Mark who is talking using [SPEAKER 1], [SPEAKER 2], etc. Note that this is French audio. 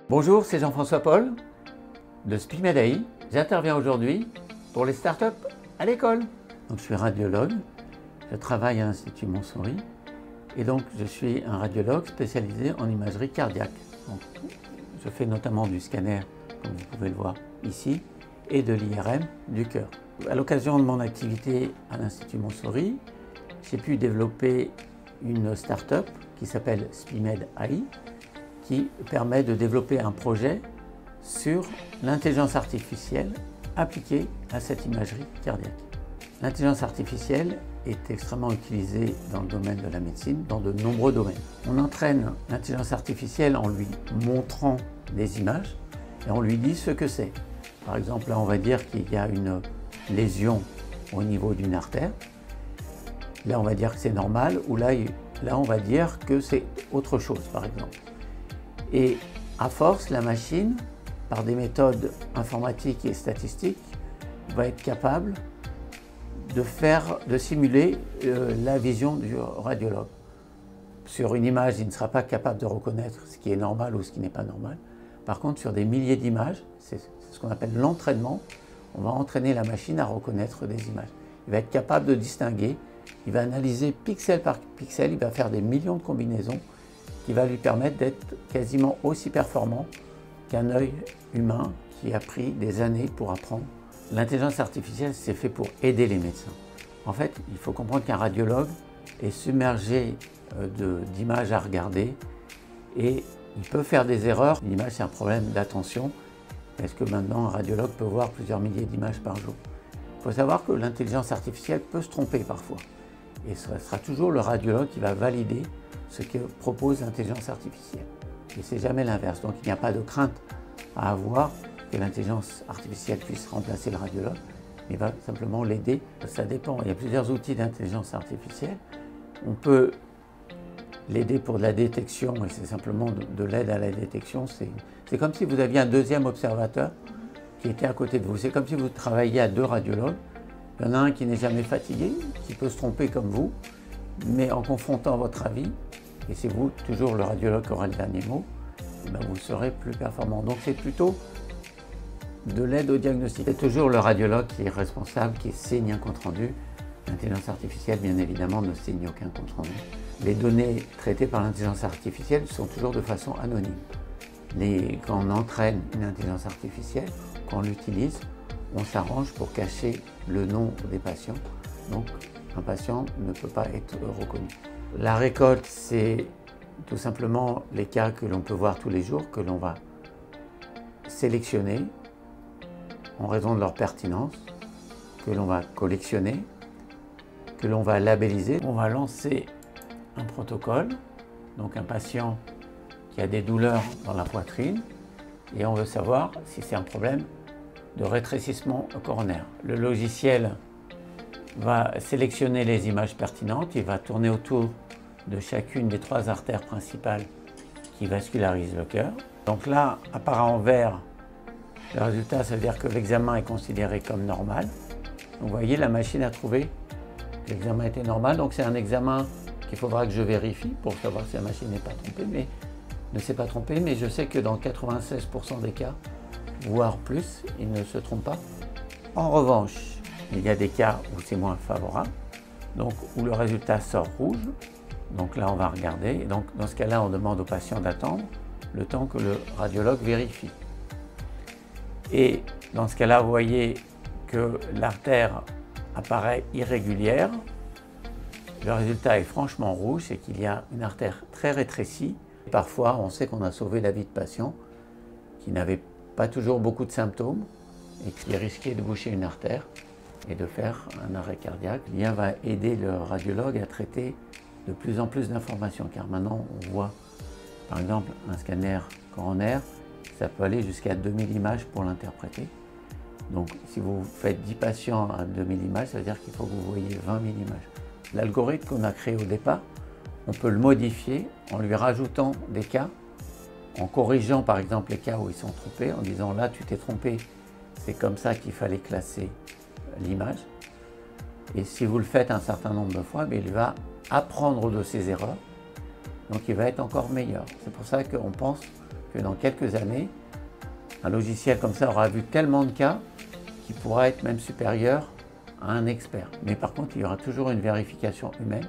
[SPEAKER 1] Bonjour, c'est Jean-François Paul de SPIMED AI. J'interviens aujourd'hui pour les startups à l'école. Donc, je suis radiologue, je travaille à l'Institut Montsouris et donc je suis un radiologue spécialisé en imagerie cardiaque. Donc, je fais notamment du scanner, comme vous pouvez le voir ici, et de l'IRM du cœur. À l'occasion de mon activité à l'Institut Montsouris, j'ai pu développer une start-up qui s'appelle SPIMED AI, qui permet de développer un projet sur l'intelligence artificielle appliquée à cette imagerie cardiaque. L'intelligence artificielle est extrêmement utilisée dans le domaine de la médecine, dans de nombreux domaines. On entraîne l'intelligence artificielle en lui montrant des images et on lui dit ce que c'est. Par exemple, là, on va dire qu'il y a une lésion au niveau d'une artère. Là, on va dire que c'est normal, ou là, on va dire que c'est autre chose, par exemple. Et à force, la machine, par des méthodes informatiques et statistiques, va être capable de simuler la vision du radiologue. Sur une image, il ne sera pas capable de reconnaître ce qui est normal ou ce qui n'est pas normal. Par contre, sur des milliers d'images, c'est ce qu'on appelle l'entraînement, on va entraîner la machine à reconnaître des images. Il va être capable de distinguer, il va analyser pixel par pixel, il va faire des millions de combinaisons qui va lui permettre d'être quasiment aussi performant qu'un œil humain qui a pris des années pour apprendre. L'intelligence artificielle, c'est fait pour aider les médecins. En fait, il faut comprendre qu'un radiologue est submergé d'images à regarder et il peut faire des erreurs. L'image, c'est un problème d'attention. Est-ce que maintenant un radiologue peut voir plusieurs milliers d'images par jour? Il faut savoir que l'intelligence artificielle peut se tromper parfois. Et ce sera toujours le radiologue qui va valider ce que propose l'intelligence artificielle. Et c'est jamais l'inverse. Donc il n'y a pas de crainte à avoir que l'intelligence artificielle puisse remplacer le radiologue, mais va simplement l'aider. Ça dépend. Il y a plusieurs outils d'intelligence artificielle. On peut l'aider pour de la détection, et c'est simplement de l'aide à la détection. C'est comme si vous aviez un deuxième observateur qui était à côté de vous. C'est comme si vous travailliez à deux radiologues. Il y en a un qui n'est jamais fatigué, qui peut se tromper comme vous, mais en confrontant votre avis, et c'est vous, toujours le radiologue qui aura le dernier mot, vous serez plus performant. Donc c'est plutôt de l'aide au diagnostic. C'est toujours le radiologue qui est responsable, qui signe un compte-rendu. L'intelligence artificielle, bien évidemment, ne signe aucun compte-rendu. Les données traitées par l'intelligence artificielle sont toujours de façon anonyme. Quand on entraîne une intelligence artificielle, quand on l'utilise, on s'arrange pour cacher le nom des patients. Donc, un patient ne peut pas être reconnu. La récolte, c'est tout simplement les cas que l'on peut voir tous les jours, que l'on va sélectionner en raison de leur pertinence, que l'on va collectionner, que l'on va labelliser. On va lancer un protocole, donc un patient qui a des douleurs dans la poitrine, et on veut savoir si c'est un problème de rétrécissement coronaire. Le logiciel va sélectionner les images pertinentes, il va tourner autour de chacune des trois artères principales qui vascularisent le cœur. Donc là, apparaît en vert, le résultat, ça veut dire que l'examen est considéré comme normal. Donc vous voyez, la machine a trouvé que l'examen était normal, donc c'est un examen qu'il faudra que je vérifie pour savoir si la machine n'est pas trompée, mais ne s'est pas trompée, mais je sais que dans 96% des cas, voire plus, il ne se trompe pas. En revanche, il y a des cas où c'est moins favorable, donc où le résultat sort rouge. Donc là, on va regarder. Et donc, dans ce cas-là, on demande au patient d'attendre le temps que le radiologue vérifie. Et dans ce cas-là, vous voyez que l'artère apparaît irrégulière. Le résultat est franchement rouge, c'est qu'il y a une artère très rétrécie. Parfois, on sait qu'on a sauvé la vie de patients qui n'avaient pas toujours beaucoup de symptômes et qui risquaient de boucher une artère et de faire un arrêt cardiaque. L'IA va aider le radiologue à traiter de plus en plus d'informations, car maintenant on voit par exemple un scanner coronaire, ça peut aller jusqu'à 2000 images pour l'interpréter. Donc si vous faites 10 patients à 2000 images, ça veut dire qu'il faut que vous voyez 20 000 images. L'algorithme qu'on a créé au départ, on peut le modifier en lui rajoutant des cas, en corrigeant par exemple les cas où ils sont trompés, en disant là tu t'es trompé, c'est comme ça qu'il fallait classer l'image. Et si vous le faites un certain nombre de fois, il va apprendre de ses erreurs, donc il va être encore meilleur. C'est pour ça qu'on pense que dans quelques années, un logiciel comme ça aura vu tellement de cas qu'il pourra être même supérieur à un expert. Mais par contre, il y aura toujours une vérification humaine.